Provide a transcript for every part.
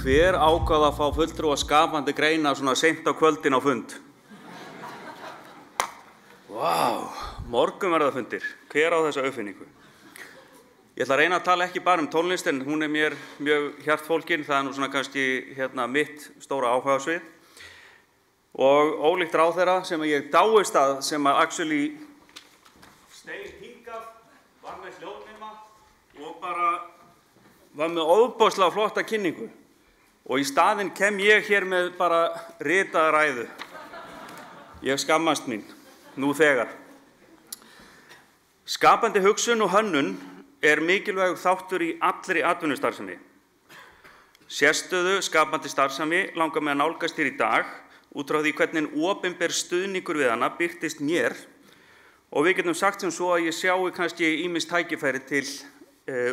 Hver ákvað að fá fulltrúa skapandi greina svona seint á kvöldin á fund? Vá, morgunverðarfundir. Hver á þessa uppfinningu? Ég ætla að reyna að tala ekki bara tónlist, en hún mér mjög hjartfólkin. Það nú svona kannski mitt stóra áhugasvið. Og ólíkt ráðherra sem ég dáist að, sem actually steig hingað, var með hljóðnema og bara var með ofboðslega flotta kynningu. Og í staðinn kem ég hér með bara ritaða ræðu. Ég skammast mín, nú þegar. Skapandi hugsun og hönnun mikilvægur þáttur í allri atvinnustarfsemi. Sérstöðu skapandi starfsemi langar mig að nálgast hér í dag, út frá því hvernig opinber stuðningur við hana birtist mér, og við getum sagt sem svo að ég sjái kannski ýmis tækifæri til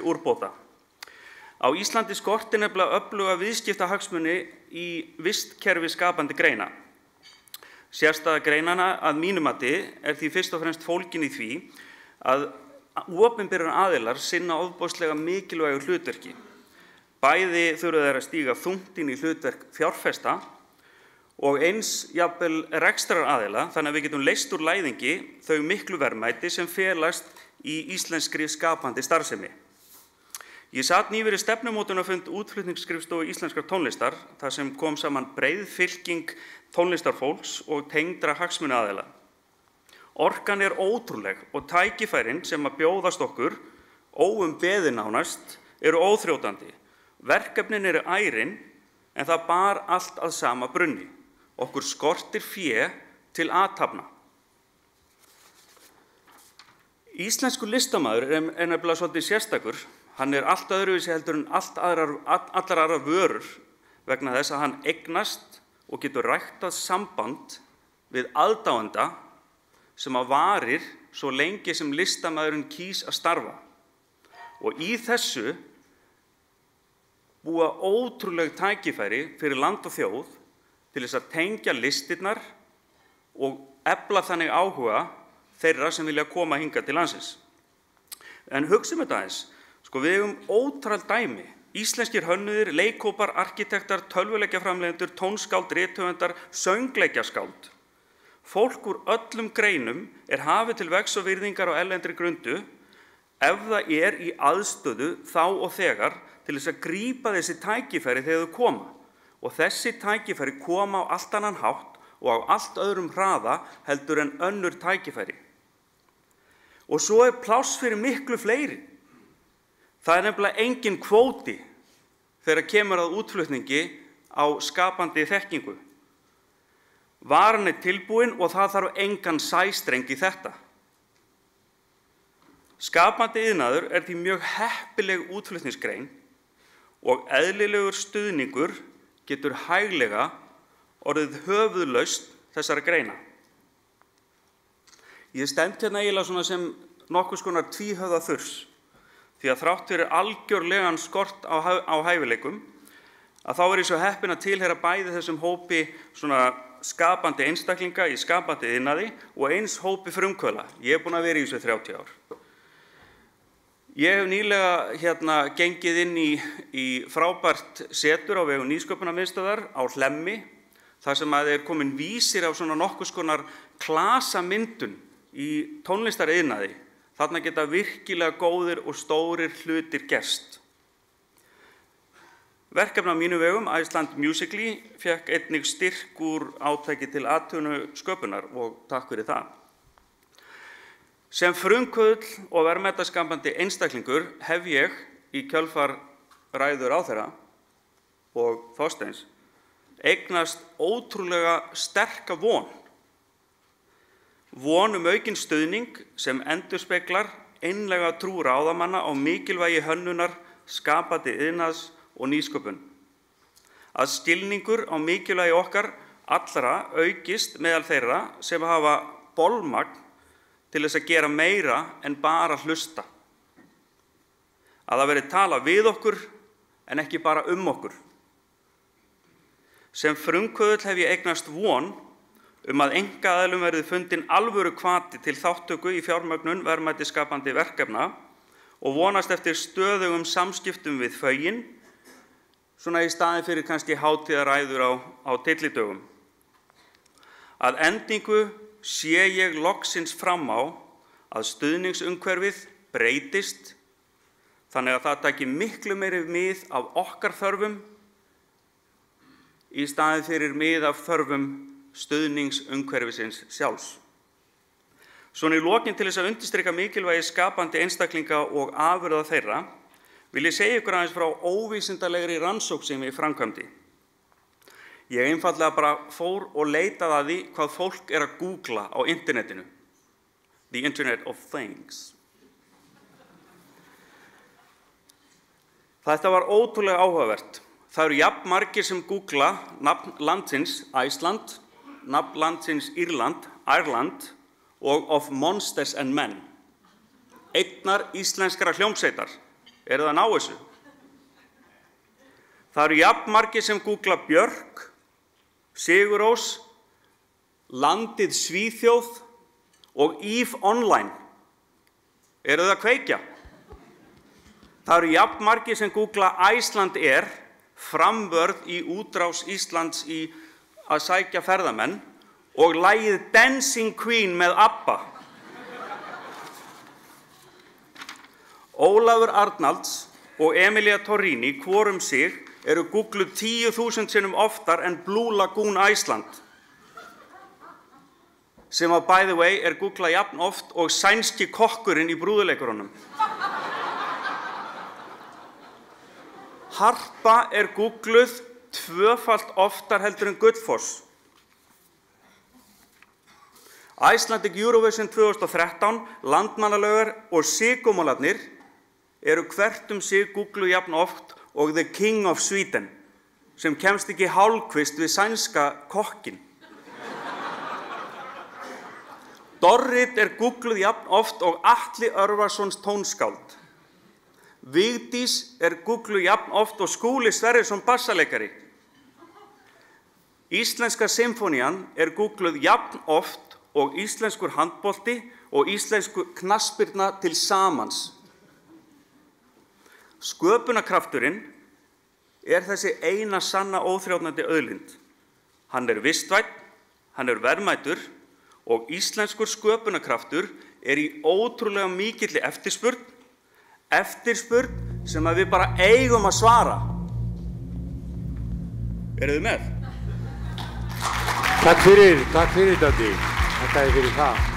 úrbóta. Á Íslandi skortir nefnilega öfluga viðskiptahagsmuni í vistkerfi skapandi greina. Sérstæða greinanna að mínu mati því fyrst og fremst fólgin í því að opinberir aðilar sinna ofboðslega mikilvægu hlutverki. Bæði þurfa þeir að stíga þungt inn í hlutverk fjárfesta og eins jafnvel rekstraraðila, þannig að við getum leyst úr læðingi þau miklu verðmæti sem felast í íslenskri skapandi starfsemi. Ég sat nýverið stefnumótunarfund útflutningsskrifstofu íslenskrar tónlistar, þar sem kom saman breið fylking tónlistarfólks og tengdra hagsmunaaðila. Orkan ótrúleg og tækifærin sem að bjóðast okkur, óumbeðin nánast, óþrjótandi. Verkefnin ærin, en það bar allt að sama brunni. Okkur skortir fé til athafna. Íslenskur listamaður nefnilega svolítið sérstakur. Hann allt öðruvísi heldur en allar aðrar vörur vegna þess að hann eignast og getur ræktað samband við aðdáenda sem að varir svo lengi sem listamaðurinn kýs að starfa. Og í þessu búa ótrúleg tækifæri fyrir land og þjóð til þess að tengja listirnar og efla þannig áhuga þeirra sem vilja koma hingað til landsins. En hugsum þetta aðeins. Við eigum ótal dæmi. Íslenskir hönnuðir, leikhópar, arkitektar, tölvuleikjaframleiðendur, tónskáld, rithöfundar, söngleikjaskáld. Fólk úr öllum greinum hafið til vegs og virðingar á erlendri grundu ef það í aðstöðu þá og þegar til þess að grípa þessi tækifæri þegar þau koma. Og þessi tækifæri koma á allt annan hátt og á allt öðrum hraða heldur en önnur tækifæri. Og svo pláss fyrir miklu fleiri. Það nefnilega engin kvóti þegar kemur að útflutningi á skapandi þekkingu. Varan tilbúin og það þarf engan sæstreng í þetta. Skapandi iðnaður því mjög heppileg útflutningsgrein og eðlilegur stuðningur getur hæglega orðið höfuðlaust þessara greina. Ég stend hérna eiginlega svona sem nokkurs konar tvíhöfða þurs. Því að þrátt fyrir algjörlegan skort á hæfileikum, að þá ég svo heppinn að tilheyra bæði þessum hópi svona skapandi einstaklinga í skapandi iðnaði og eins hópi frumkvöðla. Ég búinn að vera í þessu 30 ár. Ég hef nýlega gengið inn í frábært setur á vegum Nýsköpunarmiðstöðvar á Hlemmi, þar sem að komin vísir af svona nokkurs konar klasamyndun í tónlistariðnaði. Þarna geta virkilega góðir og stórir hlutir gerst. Verkefni á mínu vegum, Iceland Musically, fékk einnig styrk úr átaki til atvinnusköpunar og takk fyrir það. Sem frumkvöðull og verðmætaskapandi einstaklingur hef ég í kjölfar ræðu ráðherra og Þorsteins eignast ótrúlega sterka von. Von aukinn stuðning sem endurspeglar einlæga trú ráðamanna á mikilvægi hönnunar, skapandi iðnaðs og nýsköpun. Að skilningur á mikilvægi okkar allra aukist meðal þeirra sem hafa bolmagn til þess að gera meira en bara hlusta. Að það verði talað við okkur en ekki bara okkur. Sem frumkvöðull hef ég eignast von að einkaaðilum verði fundin alvöru hvati til þátttöku í fjármögnun verðmætisskapandi verkefna og vonast eftir stöðugum samskiptum við fögin, svona í staðinn fyrir kannski hátíðaræður á tyllidögum. Að endingu sé ég loksins fram á að stuðningsumhverfið breytist þannig að það taki miklu meiri mið af okkar þörfum í staðinn fyrir mið af þörfum stuðningsumhverfisins sjálfs. Svona í lokin til þess að undirstrika mikilvægi skapandi einstaklinga og afurða þeirra vil ég segja ykkur aðeins frá óvísindalegri rannsókn sem ég framkvæmdi. Ég einfaldlega bara fór og leitaði að því hvað fólk að googla á internetinu. The Internet of Things. Þetta var ótrúlega áhugavert. Það eru jafn margir sem googla nafn landsins Æsland, nafn landsins Írland, Írland og of Monsters and Men. Einnar íslenskra hljómsveitar. Eru það ná þessu? Það eru jafn margir sem googla Björk, Sigurós, landið Svíþjóð og EVE Online. Eru það að kveikja? Það eru jafn margir sem googla Iceland Air, framvörð í útrás Íslands í að sækja ferðamenn og lagið Dancing Queen með ABBA. Ólafur Arnalds og Emilia Torrini hvor sig eru googluð 10.000 sinnum oftar en Blue Lagoon Iceland, sem að by the way googlað jafn oft og sænski kokkurinn í brúðuleikurunum. Harpa googluð tvöfalt oftar heldur en Gullfoss. Icelandic Eurovision 2013, Landmannalaugar og Sigurmálarnir hvert sig googluð jafn oft og The King of Sweden, sem kemst ekki hálfkvist við sænska kokkin. Dorrit googluð jafn oft og Atli Örvarssons tónskáld. Vigdís googluð jafn oft og Skúli Sverrisson bassaleikari. Íslenska symfónían googluð jafn oft og íslenskur handbolti og íslensku knattspyrna til samans. Sköpunarkrafturinn þessi eina sanna óþrjótandi auðlind. Hann vistvænn, hann verðmætur og íslenskur sköpunarkraftur í ótrúlega mikilli eftirspurn sem að við bara eigum að svara. Eruð þið með? Takk fyrir Doddi. Þetta fyrir það.